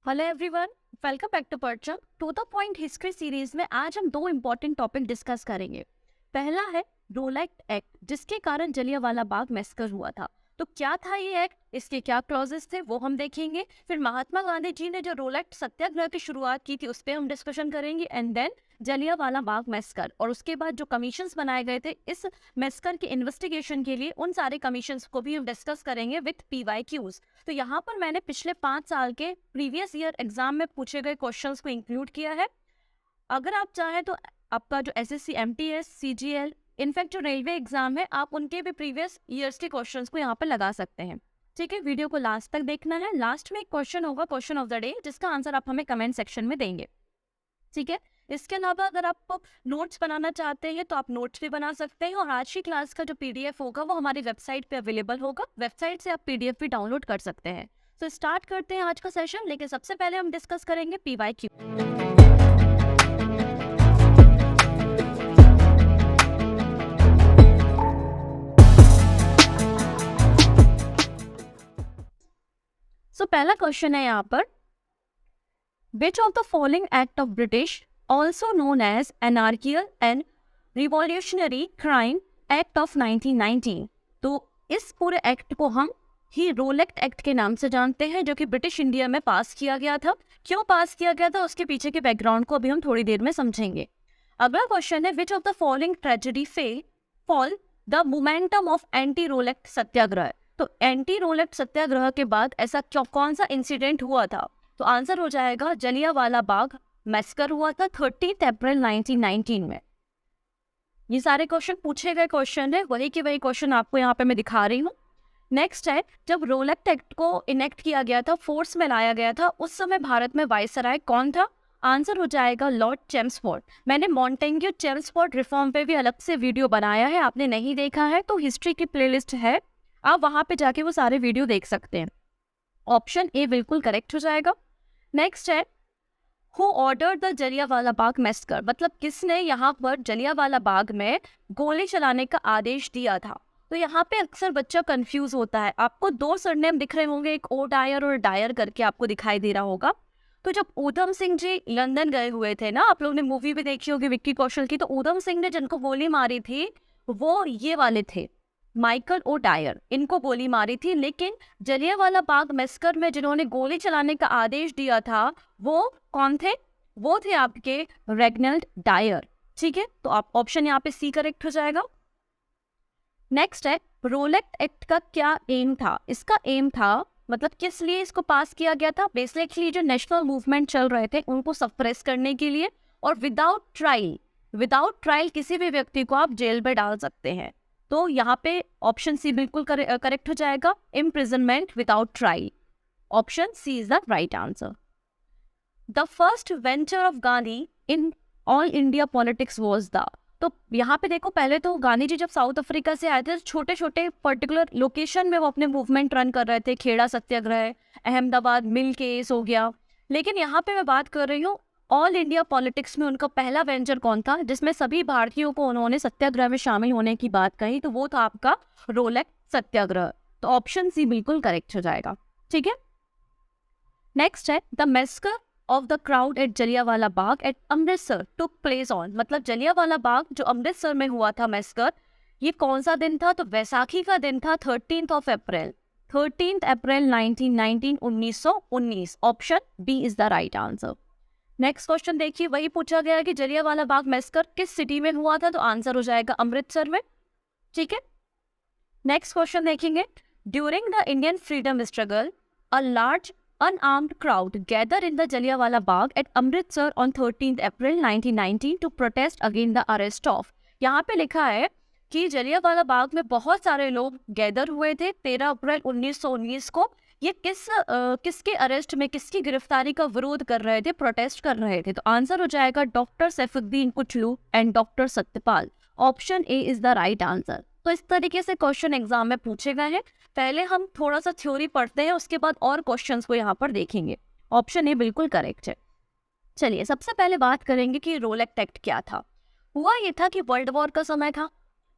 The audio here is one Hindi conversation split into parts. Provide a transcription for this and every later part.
Hello everyone, welcome back to पर्चा to the point history series में। आज हम दो इम्पोर्टेंट टॉपिक डिस्कस करेंगे। पहला है रोलेट एक्ट, जिसके कारण जलियांवाला बाग मैसेकर हुआ था। तो क्या था ये एक्ट, इसके क्या क्लॉजेस थे, वो हम देखेंगे। फिर महात्मा गांधी जी ने जो रोलेट सत्याग्रह की शुरुआत की थी उस पर हम डिस्कशन करेंगे। And then Jallianwala Bagh massacre, और उसके बाद जो कमीशंस बनाए गए थे इस मैसेकर के इन्वेस्टिगेशन के लिए, उन सारे कमीशंस को भी हम डिस्कस करेंगे विथ PYQs। तो यहाँ पर मैंने पिछले 5 साल के प्रीवियस ईयर एग्जाम में पूछे गए क्वेश्चंस को इंक्लूड किया है। अगर आप चाहें तो आपका जो SSC MTS CGL इनफैक्ट जो रेलवे एग्जाम है, आप उनके भी प्रीवियस ईयर्स के क्वेश्चंस को यहाँ पर लगा सकते हैं। ठीक है, वीडियो को लास्ट तक देखना है। लास्ट में एक क्वेश्चन होगा, क्वेश्चन ऑफ द डे, जिसका आंसर आप हमें कमेंट सेक्शन में देंगे। ठीक है, इसके अलावा अगर आप नोट्स बनाना चाहते हैं तो आप नोट्स भी बना सकते हैं, और आज की क्लास का जो PDF होगा वो हमारी वेबसाइट पे अवेलेबल होगा। वेबसाइट से आप PDF भी डाउनलोड कर सकते हैं। तो स्टार्ट करते हैं आज का सेशन, लेकिन सबसे पहले हम डिस्कस करेंगे PYQ। पहला क्वेश्चन है यहाँ पर, विच of the following act of British also known as anarchical and revolutionary crime act of 1919। तो इस पूरे एक्ट को हम ही रोलेट एक्ट के नाम से जानते हैं, जो कि ब्रिटिश इंडिया में पास किया गया था। क्यों पास किया गया था, उसके पीछे के बैकग्राउंड को अभी हम थोड़ी देर में समझेंगे। अगला क्वेश्चन है, which of the following tragedy fall the momentum of anti Rowlatt Satyagraha. तो एंटी रोलेट सत्याग्रह के बाद ऐसा कौन सा इंसिडेंट हुआ था, तो आंसर हो जाएगा जलियांवाला बाग मैसेकर हुआ था 30 अप्रैल 1919 में। ये सारे क्वेश्चन पूछे गए क्वेश्चन है, वही के वही क्वेश्चन आपको यहाँ पे मैं दिखा रही हूँ। नेक्स्ट है, जब रोलेट एक्ट को इनेक्ट किया गया था, फोर्स में लाया गया था, उस समय भारत में वाइसराय कौन था, आंसर हो जाएगा लॉर्ड चेम्सफोर्ड। मैंने मॉन्टेग्यू चेम्सफोर्ड रिफॉर्म पे भी अलग से वीडियो बनाया है, आपने नहीं देखा है तो हिस्ट्री की प्लेलिस्ट है, आप वहाँ पे जाके वो सारे वीडियो देख सकते हैं। ऑप्शन ए बिल्कुल करेक्ट हो जाएगा। नेक्स्ट है, Who ordered the Jallianwala Bagh massacre, मतलब किसने यहाँ पर जलियांवाला बाग में गोली चलाने का आदेश दिया था। तो यहाँ पे अक्सर बच्चा कंफ्यूज होता है। आपको दो सरनेम दिख रहे होंगे, एक ओ डायर और डायर करके आपको दिखाई दे रहा होगा। तो जब ऊधम सिंह जी लंदन गए हुए थे ना, आप लोगों ने मूवी भी देखी होगी विक्की कौशल की, तो ऊधम सिंह ने जिनको गोली मारी थी वो ये वाले थे, माइकल ओ डायर, इनको गोली मारी थी। लेकिन जलियांवाला बाग मैसेकर में जिन्होंने गोली चलाने का आदेश दिया था वो कौन थे, वो थे आपके रेगनाल्ड डायर। ठीक है, तो आप ऑप्शन यहाँ पे सी करेक्ट हो जाएगा। नेक्स्ट है, रोलेट एक्ट का क्या एम था, इसका एम था मतलब किस लिए इसको पास किया गया था, बेसिकली जो नेशनल मूवमेंट चल रहे थे उनको सप्रेस करने के लिए, और विदाउट ट्रायल किसी भी व्यक्ति को आप जेल में डाल सकते हैं। तो यहाँ पे ऑप्शन सी बिल्कुल करेक्ट हो जाएगा, imprisonment without trial. Option C is the right answer. The first venture of Gandhi in all India politics was the, तो यहाँ पे देखो, पहले तो गांधी जी जब साउथ अफ्रीका से आए थे, छोटे छोटे पर्टिकुलर लोकेशन में वो अपने मूवमेंट रन कर रहे थे, खेड़ा सत्याग्रह, अहमदाबाद मिल केस हो गया। लेकिन यहाँ पे मैं बात कर रही हूँ ऑल इंडिया पॉलिटिक्स में उनका पहला वेंचर कौन था, जिसमें सभी भारतीयों को उन्होंने सत्याग्रह में शामिल होने की बात कही, तो वो था आपका रोलेट सत्याग्रह। तो ऑप्शन सी बिल्कुल करेक्ट हो जाएगा। ठीक है, नेक्स्ट है, the massacre of the crowd at Jallianwala Bagh at Amritsar took place on, मतलब जलियांवाला बाग जो अमृतसर में हुआ था मैसेकर, ये कौन सा दिन था, तो वैसाखी का दिन था, 13 अप्रैल 1919, 1919। Option B is the right answer. Next question देखिए, वही पूछा गया है कि जलियांवाला बाग मैसेकर किस सिटी में हुआ था, तो आंसर हो जाएगा अमृतसर में। ठीक है, नेक्स्ट क्वेश्चन देखेंगे, during the Indian freedom struggle a large unarmed crowd gathered in the Jallianwala Bagh at Amritsar on 13 April 1919 to protest against the arrest of। यहाँ पे लिखा है कि जलियांवाला बाग में बहुत सारे लोग गैदर हुए थे 13 अप्रैल 1919 को। ये किसके अरेस्ट में, किसकी गिरफ्तारी का विरोध कर रहे थे, प्रोटेस्ट कर रहे थे, तो आंसर हो जाएगा doctor Saifuddin Kitchlew and doctor Satyapal. Option A is the right answer. तो इस तरीके से क्वेश्चन एग्जाम में पूछे गए हैं। पहले हम थोड़ा सा थ्योरी पढ़ते हैं, उसके बाद और क्वेश्चंस को यहाँ पर देखेंगे। ऑप्शन ए बिल्कुल करेक्ट है। चलिए, सबसे पहले बात करेंगे कि रोलेट एक्ट क्या था। हुआ ये था कि वर्ल्ड वॉर का समय था,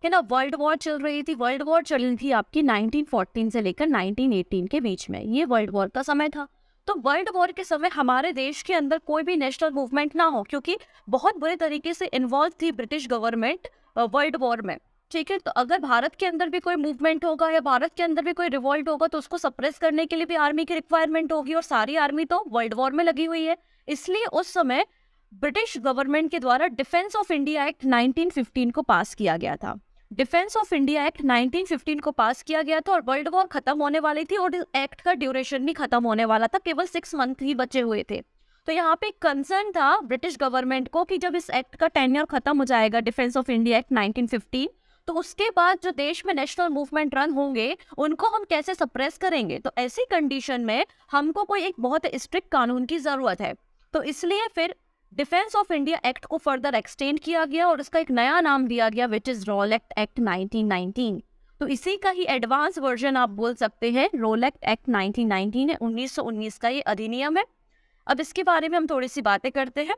है ना, वर्ल्ड वॉर चल रही थी। वर्ल्ड वॉर चल रही थी आपकी 1914 से लेकर 1918 के बीच में, ये वर्ल्ड वॉर का समय था। तो वर्ल्ड वॉर के समय हमारे देश के अंदर कोई भी नेशनल मूवमेंट ना हो, क्योंकि बहुत बुरे तरीके से इन्वॉल्व थी ब्रिटिश गवर्नमेंट वर्ल्ड वॉर में। ठीक है, तो अगर भारत के अंदर भी कोई मूवमेंट होगा या भारत के अंदर भी कोई रिवॉल्ट होगा तो उसको सप्रेस करने के लिए भी आर्मी की रिक्वायरमेंट होगी, और सारी आर्मी तो वर्ल्ड वॉर में लगी हुई है। इसलिए उस समय ब्रिटिश गवर्नमेंट के द्वारा डिफेंस ऑफ इंडिया एक्ट 1915 को पास किया गया था। डिफेंस ऑफ इंडिया एक्ट 1915 को पास किया गया था और वर्ल्ड वॉर खत्म होने वाली थी और इस एक्ट का ड्यूरेशन भी खत्म होने वाला था, केवल 6 मंथ ही बचे हुए थे। तो यहाँ पे कंसर्न था ब्रिटिश गवर्नमेंट को कि जब इस एक्ट का टेन्योर खत्म हो जाएगा, डिफेंस ऑफ इंडिया एक्ट 1915, तो उसके बाद जो देश में नेशनल मूवमेंट रन होंगे उनको हम कैसे सप्रेस करेंगे। तो ऐसी कंडीशन में हमको कोई एक बहुत स्ट्रिक्ट कानून की जरूरत है। तो इसलिए फिर डिफेंस ऑफ इंडिया एक्ट को फर्दर एक्सटेंड किया गया और इसका एक नया नाम दिया गया, विच इज रोलेक्ट एक्ट 1919। तो इसी का ही एडवांस वर्जन आप बोल सकते हैं रोलेक्ट एक्ट 1919 है, 1919 का ये अधिनियम है। अब इसके बारे में हम थोड़ी सी बातें करते हैं।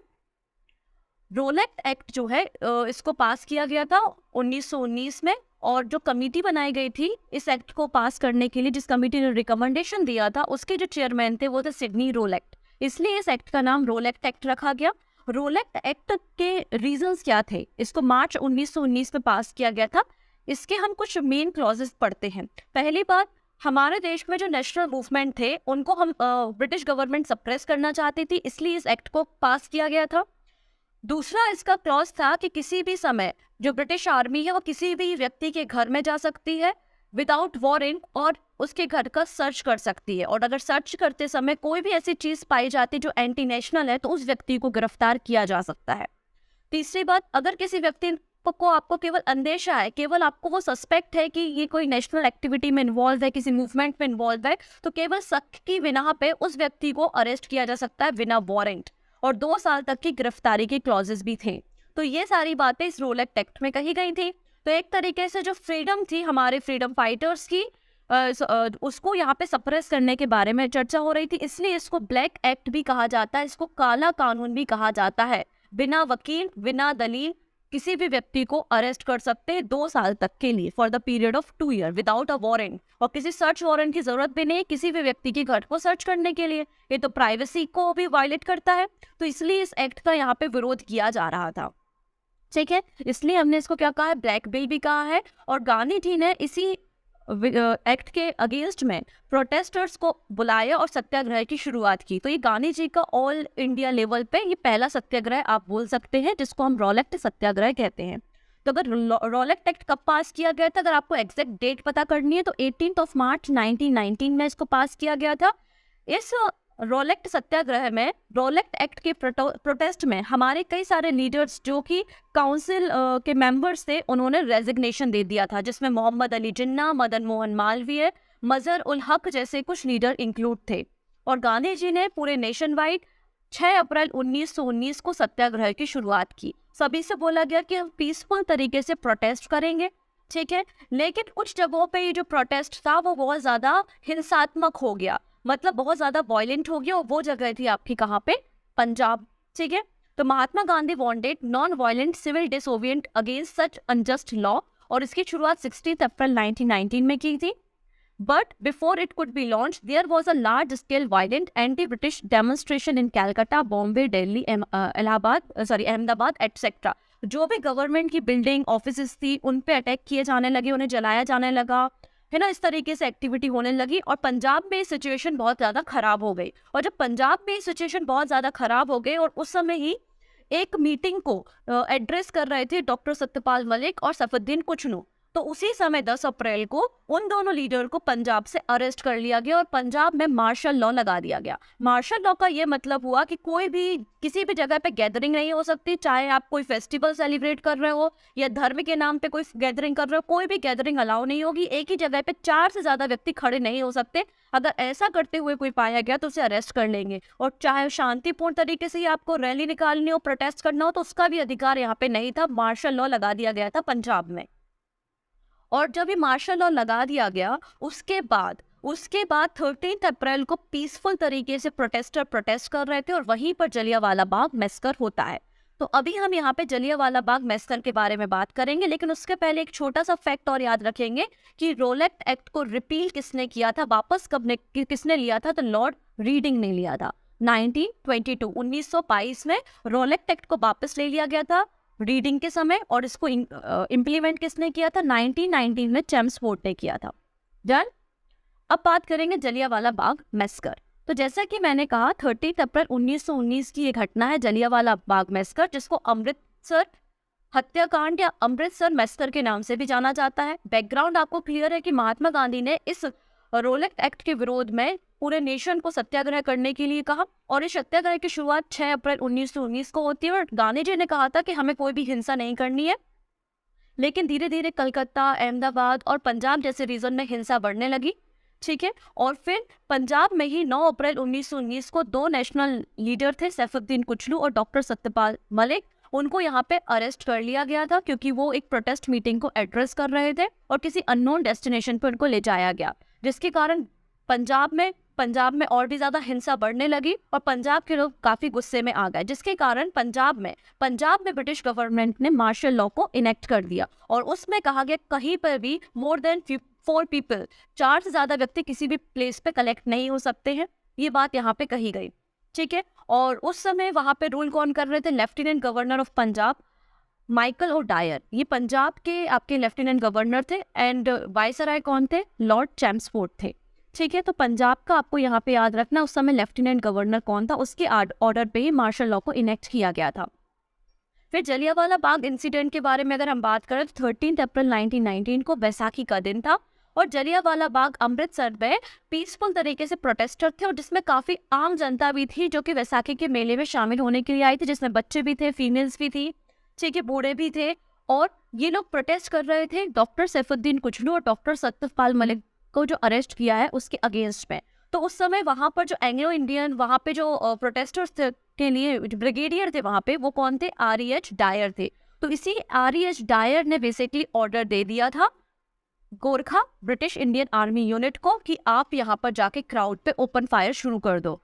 रोलेक्ट एक्ट जो है इसको पास किया गया था 1919 में, और जो कमेटी बनाई गई थी इस एक्ट को पास करने के लिए, जिस कमेटी ने रिकमेंडेशन दिया था, उसके जो चेयरमैन थे वो थे सिडनी रोलेक्ट। इसलिए इस एक्ट का नाम रोलेक्ट एक्ट रखा गया। रोलेक्ट एक्ट के रीजंस क्या थे? इसको मार्च 1919 में पास किया गया था। इसके हम कुछ मेन क्लॉजेस पढ़ते हैं। पहली बात, हमारे देश में जो नेशनल मूवमेंट थे उनको हम ब्रिटिश गवर्नमेंट सप्रेस करना चाहती थी, इसलिए इस एक्ट को पास किया गया था। दूसरा इसका क्लॉज था कि किसी भी समय जो ब्रिटिश आर्मी है वो किसी भी व्यक्ति के घर में जा सकती है विदाउट वारंट और उसके घर का सर्च कर सकती है, और अगर सर्च करते समय कोई भी ऐसी चीज पाई जाती जो एंटी नेशनल है तो उस व्यक्ति को गिरफ्तार किया जा सकता है। तीसरी बात, अगर किसी व्यक्ति को आपको केवल अंदेशा है, केवल आपको वो सस्पेक्ट है कि ये कोई नेशनल एक्टिविटी में इन्वॉल्व है, किसी मूवमेंट में इन्वॉल्व है, तो केवल शक की बिना पे उस व्यक्ति को अरेस्ट किया जा सकता है बिना वारंट, और 2 साल तक की गिरफ्तारी के क्लॉजेस भी थे। तो ये सारी बातें इस रोलेक्ट एक्ट में कही गई थी। तो एक तरीके से जो फ्रीडम थी हमारे फ्रीडम फाइटर्स की, उसको यहाँ पे सप्रेस करने के बारे में चर्चा हो रही थी, इसलिए इसको ब्लैक एक्ट भी कहा जाता है, इसको काला कानून भी कहा जाता है। बिना वकील, बिना दलील किसी भी व्यक्ति को अरेस्ट कर सकते हैं 2 साल तक के लिए, for the period of 2 year without a warrant, और किसी सर्च वारंट की जरूरत भी नहीं किसी भी व्यक्ति के घर को सर्च करने के लिए। ये तो प्राइवेसी को भी वायलेट करता है, तो इसलिए इस एक्ट का यहाँ पे विरोध किया जा रहा था। ठीक है, इसलिए हमने इसको क्या कहा है, ब्लैक बिल भी कहा है। और गांधी जी ने इसी एक्ट के अगेंस्ट में प्रोटेस्टर्स को बुलाया और सत्याग्रह की शुरुआत की। तो ये गांधी जी का ऑल इंडिया लेवल पे ये पहला सत्याग्रह आप बोल सकते हैं, जिसको हम रोलेक्ट सत्याग्रह कहते हैं। तो अगर रोलेक्ट एक्ट कब पास किया गया था, अगर आपको एग्जैक्ट डेट पता करनी है तो 18 मार्च 1919 में इसको पास किया गया था। इस रोलेक्ट सत्याग्रह में, रोलेक्ट एक्ट के प्रोटेस्ट में हमारे कई सारे लीडर्स जो कि काउंसिल के मेंबर्स थे, उन्होंने रेजिग्नेशन दे दिया था, जिसमें मोहम्मद अली जिन्ना, मदन मोहन मालवीय, मजहर उल हक जैसे कुछ लीडर इंक्लूड थे। और गांधी जी ने पूरे नेशन वाइड 6 अप्रैल 1919 को सत्याग्रह की शुरुआत की। सभी से बोला गया कि हम पीसफुल तरीके से प्रोटेस्ट करेंगे, ठीक है, लेकिन कुछ जगहों पे ये जो प्रोटेस्ट था वो बहुत ज्यादा हिंसात्मक हो गया, मतलब बहुत ज्यादा वायलेंट हो गया, और वो जगह थी आपकी कहाँ पे, पंजाब। ठीक है, तो Mahatma Gandhi wanted non violent civil disobedient against such unjust law, और इसकी शुरुआत 16 अप्रैल 1919 में की थी। But before it could be launch there was a large scale violent anti British demonstration in Calcutta, Bombay, Delhi, Ahmedabad etcetera. जो भी गवर्नमेंट की बिल्डिंग, ऑफिसेस थी, उन पे अटैक किए जाने लगे, उन्हें जलाया जाने लगा, है ना, इस तरीके से एक्टिविटी होने लगी। और पंजाब में सिचुएशन बहुत ज़्यादा खराब हो गई। और जब पंजाब में सिचुएशन बहुत ज़्यादा खराब हो गई, और उस समय ही एक मीटिंग को एड्रेस कर रहे थे डॉक्टर सत्यपाल मलिक और सफुद्दीन कुचनू, तो उसी समय 10 अप्रैल को उन दोनों लीडर को पंजाब से अरेस्ट कर लिया गया और पंजाब में मार्शल लॉ लगा दिया गया। मार्शल लॉ का ये मतलब हुआ कि कोई भी किसी भी जगह पे गैदरिंग नहीं हो सकती, चाहे आप कोई फेस्टिवल सेलिब्रेट कर रहे हो या धर्म के नाम पे कोई गैदरिंग कर रहे हो, कोई भी गैदरिंग अलाउ नहीं होगी। एक ही जगह पे 4 से ज्यादा व्यक्ति खड़े नहीं हो सकते। अगर ऐसा करते हुए कोई पाया गया तो उसे अरेस्ट कर लेंगे, और चाहे शांतिपूर्ण तरीके से ही आपको रैली निकालनी हो, प्रोटेस्ट करना हो, तो उसका भी अधिकार यहाँ पे नहीं था। मार्शल लॉ लगा दिया गया था पंजाब में। और जब ये मार्शल लॉ लगा दिया गया उसके बाद 13 अप्रैल को पीसफुल तरीके से प्रोटेस्टर प्रोटेस्ट कर रहे थे, और वहीं पर जलियांवाला बाग मैस्कर होता है। तो अभी हम यहाँ पे जलियांवाला बाग मैसेकर के बारे में बात करेंगे, लेकिन उसके पहले एक छोटा सा फैक्ट और याद रखेंगे कि रोलेट एक्ट को रिपील किसने किया था, वापस किसने लिया था, तो लॉर्ड रीडिंग ने लिया था 1922 1922 में रोलेट एक्ट को वापस ले लिया गया था रीडिंग के समय, और इसको इम्प्लीमेंट किसने किया था, 1919 में चेम्सफोर्ड ने किया था। डन। अब बात करेंगे जलियांवाला बाग मैसेकर। तो जैसा कि मैंने कहा 30 अप्रैल 1919 की ये घटना है जलियांवाला बाग मैसेकर, जिसको अमृतसर हत्याकांड या अमृतसर मैसेकर के नाम से भी जाना जाता है। बैकग्राउंड आपको क्लियर है कि महात्मा गांधी ने इस रोलेट एक्ट के विरोध में पूरे नेशन को सत्याग्रह करने के लिए कहा, और इस सत्याग्रह की शुरुआत 6 अप्रैल 1919 को होती है। और गांधी जी ने कहा था कि हमें कोई भी हिंसा नहीं करनी है, लेकिन धीरे धीरे कलकत्ता, अहमदाबाद और पंजाब जैसे रीजन में हिंसा बढ़ने लगी। ठीक है, और फिर पंजाब में ही 9 अप्रैल 1919 को 2 नेशनल लीडर थे, सैफुद्दीन कुचलू और डॉक्टर सत्यपाल मलिक, उनको यहाँ पे अरेस्ट कर लिया गया था क्योंकि वो एक प्रोटेस्ट मीटिंग को एड्रेस कर रहे थे और किसी अननोन डेस्टिनेशन पर उनको ले जाया गया, जिसके कारण पंजाब में और भी ज्यादा हिंसा बढ़ने लगी और पंजाब के लोग काफी गुस्से में आ गए, जिसके कारण पंजाब में ब्रिटिश गवर्नमेंट ने मार्शल लॉ को इनेक्ट कर दिया, और उसमें कहा गया कहीं पर भी मोर देन 4 पीपल, 4 से ज्यादा व्यक्ति किसी भी प्लेस पे कलेक्ट नहीं हो सकते हैं। ये बात यहाँ पे कही गई। ठीक है, और उस समय वहां पे रूल कौन कर रहे थे, lieutenant governor of Punjab Michael O Dyer, ये पंजाब के आपके लेफ्टिनेंट गवर्नर थे, एंड वाइसराय कौन थे, लॉर्ड चैम्सफोर्ड थे। ठीक है, तो पंजाब का आपको यहाँ पे याद रखना उस समय लेफ्टिनेंट गवर्नर कौन था, उसके ऑर्डर पे ही मार्शल लॉ को इनेक्ट किया गया था। फिर जलियांवाला बाग इंसिडेंट के बारे में अगर हम बात करें तो 13 अप्रैल 1919 को बैसाखी का दिन था, और जलियांवाला बाग अमृतसर में पीसफुल तरीके से प्रोटेस्टर थे, और जिसमें काफी आम जनता भी थी जो कि बैसाखी के मेले में शामिल होने के लिए आई थी, जिसमें बच्चे भी थे, फीमेल्स भी थी, ठीक है, बूढ़े भी थे, और ये लोग प्रोटेस्ट कर रहे थे डॉक्टर सैफुद्दीन कुचलू और डॉक्टर सत्यपाल मलिक को जो अरेस्ट किया है उसके अगेंस्ट में। तो उस समय वहां पर जो एंग्लो इंडियन वहां पे जो प्रोटेस्टर्स के लिए ब्रिगेडियर थे वहां पे, वो कौन थे, REH डायर थे। तो इसी REH डायर ने बेसिकली ऑर्डर दे दिया था Gorkha British Indian army unit को कि आप यहाँ पर जाके क्राउड पे ओपन फायर शुरू कर दो।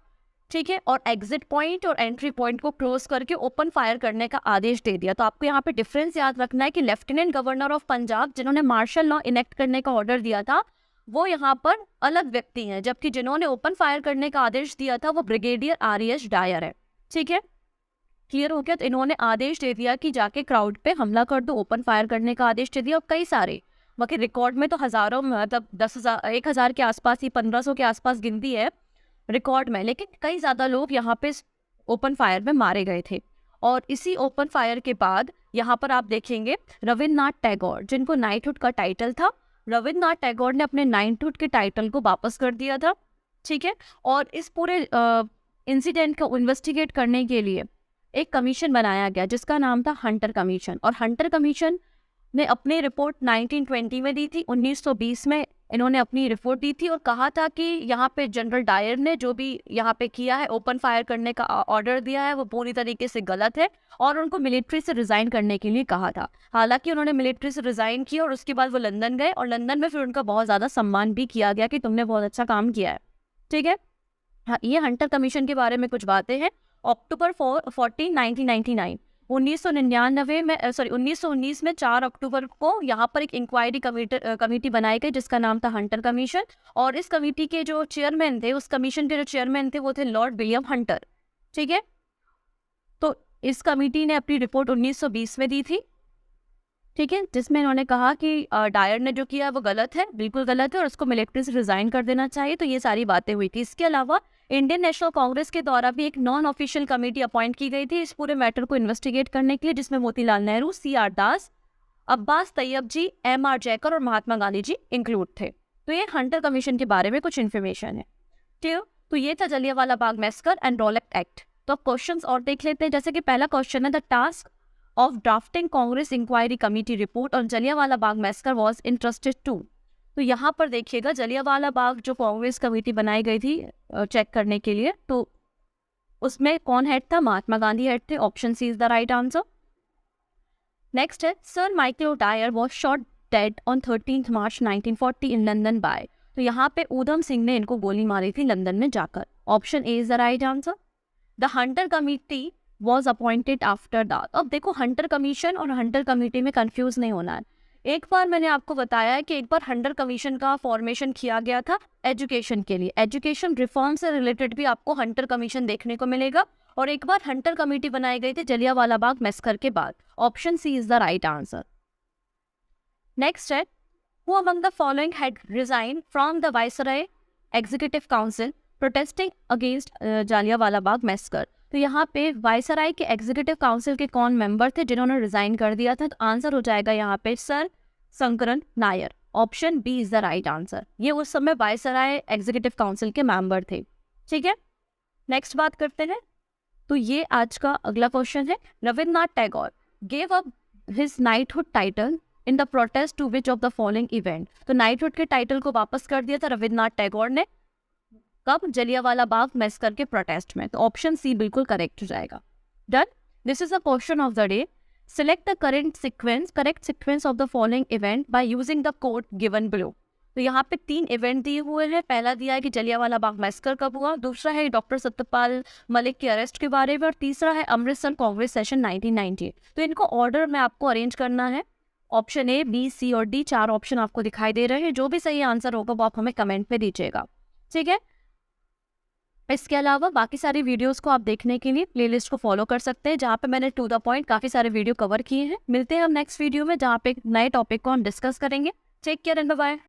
ठीक है, और एग्जिट पॉइंट और एंट्री पॉइंट को क्लोज करके ओपन फायर करने का आदेश दे दिया। तो आपको यहाँ पे डिफरेंस याद रखना है कि लेफ्टिनेंट गवर्नर ऑफ पंजाब जिन्होंने मार्शल लॉ इनेक्ट करने का ऑर्डर दिया था वो यहाँ पर अलग व्यक्ति हैं, जबकि जिन्होंने ओपन फायर करने का आदेश दिया था वो ब्रिगेडियर REH डायर है। ठीक है, क्लियर हो गया। तो इन्होंने आदेश दे दिया कि जाके क्राउड पे हमला कर दो, ओपन फायर करने का आदेश दे दिया, और कई सारे बाकी रिकॉर्ड में तो हजारों, मतलब 10,000 1,000 के आसपास ही 1500 के आसपास गिनती है रिकॉर्ड में, लेकिन कई ज्यादा लोग यहाँ पे ओपन फायर में मारे गए थे। और इसी ओपन फायर के बाद यहाँ पर आप देखेंगे रविन्द्रनाथ टैगोर, जिनको नाइटहुड का टाइटल था, रविन्द्रनाथ टैगोर ने अपने नाइटहुड के टाइटल को वापस कर दिया था। ठीक है, और इस पूरे इंसिडेंट को इन्वेस्टिगेट करने के लिए एक कमीशन बनाया गया जिसका नाम था हंटर कमीशन, और हंटर कमीशन ने अपनी रिपोर्ट 1920 में दी थी। 1920 में इन्होंने अपनी रिपोर्ट दी थी और कहा था कि यहाँ पे जनरल डायर ने जो भी यहाँ पे किया है, ओपन फायर करने का ऑर्डर दिया है, वो पूरी तरीके से गलत है, और उनको मिलिट्री से रिजाइन करने के लिए कहा था। हालांकि उन्होंने मिलिट्री से रिजाइन किया और उसके बाद वो लंदन गए, और लंदन में फिर उनका बहुत ज़्यादा सम्मान भी किया गया कि तुमने बहुत अच्छा काम किया है। ठीक है, हाँ, ये हंटर कमीशन के बारे में कुछ बातें हैं। अक्टूबर 14, 1999 1919 में 4 अक्टूबर को यहाँ पर एक इंक्वायरी कमेटी बनाई गई जिसका नाम था हंटर कमीशन, और इस कमेटी के जो चेयरमैन थे, उस कमीशन के जो चेयरमैन थे वो थे लॉर्ड विलियम हंटर। ठीक है, तो इस कमेटी ने अपनी रिपोर्ट 1920 में दी थी। ठीक है, जिसमें इन्होंने कहा कि डायर ने जो किया वो गलत है, बिल्कुल गलत है, और उसको मिलिट्री से रिजाइन कर देना चाहिए। तो ये सारी बातें हुई थी। इसके अलावा इंडियन नेशनल कांग्रेस के द्वारा भी एक नॉन ऑफिशियल कमेटी अपॉइंट की गई थी इस पूरे मैटर को इन्वेस्टिगेट करने के लिए, जिसमें मोतीलाल नेहरू, CR दास, अब्बास तैयब जी, MR जयकर और महात्मा गांधी जी इंक्लूड थे। तो ये हंटर कमीशन के बारे में कुछ इन्फॉर्मेशन है। ठीक, तो ये था Jallianwala Bagh massacre and roulette act. तो अब क्वेश्चंस और देख लेते हैं। जैसे कि पहला क्वेश्चन है, the task of drafting Congress inquiry committee report on Jallianwala Bagh massacre was interested to. तो यहाँ पर देखिएगा जलियांवाला बाग जो कांग्रेस कमेटी बनाई गई थी चेक करने के लिए, तो उसमें कौन हेड था, महात्मा गांधी हेड थे। Option C is the right answer. Next है, sir Michael Dyer was shot dead on 13 March 1940 in London by. तो यहाँ पे ऊधम सिंह ने इनको गोली मारी थी लंदन में जाकर। Option A is the right answer. The Hunter committee was appointed after that। अब देखो हंटर कमीशन और हंटर कमेटी में कंफ्यूज नहीं होना है। एक बार मैंने आपको बताया है कि एक बार हंटर कमीशन का फॉर्मेशन किया गया था एजुकेशन के लिए, एजुकेशन रिफॉर्म से रिलेटेड भी आपको हंटर कमीशन देखने को मिलेगा, और एक बार हंटर कमेटी बनाई गई थी जलियांवाला बाग मैसकर के बाद। Option C is the right answer. Next है, who among the following had resigned from the Viceroy Executive Council protesting against Jallianwala Bagh massacre. तो यहाँ पे वायसराय के एग्जीक्यूटिव काउंसिल के कौन मेंबर थे जिन्होंने रिजाइन कर दिया था? तो आंसर हो जाएगा यहाँ पे sir Sankaran Nair. Option B is the right answer. ये उस समय वायसराय एग्जीक्यूटिव काउंसिल के मेंबर थे। ठीक है, नेक्स्ट बात करते हैं। तो ये आज का अगला क्वेश्चन है, Rabindranath Tagore gave up his knighthood title in the protest to which of the following event. तो नाइटहुड के टाइटल को वापस कर दिया था रविन्द्रनाथ टैगोर ने, कब? जलियांवाला बाग मैसकर के प्रोटेस्ट में। तो ऑप्शन सी बिल्कुल करेक्ट हो जाएगा। Done, this is a question of the day. Select the correct sequence of the following event by using the code given below. तो यहाँ पे 3 इवेंट दिए हुए हैं। पहला दिया है कि जलियांवाला बाग मैसकर कब हुआ, दूसरा है डॉक्टर सत्यपाल मलिक के अरेस्ट के बारे में, और तीसरा है अमृतसर कांग्रेस सेशन 1990। तो इनको ऑर्डर में आपको अरेंज करना है। ऑप्शन ए, बी, सी और डी, 4 ऑप्शन आपको दिखाई दे रहे हैं। जो भी सही आंसर होगा वो आप हमें कमेंट पे दीजिएगा। ठीक है, इसके अलावा बाकी सारी वीडियोस को आप देखने के लिए प्लेलिस्ट को फॉलो कर सकते हैं, जहाँ पे मैंने टू द पॉइंट काफ़ी सारे वीडियो कवर किए हैं। मिलते हैं हम नेक्स्ट वीडियो में, जहाँ पे एक नए टॉपिक को हम डिस्कस करेंगे। Take care and bye.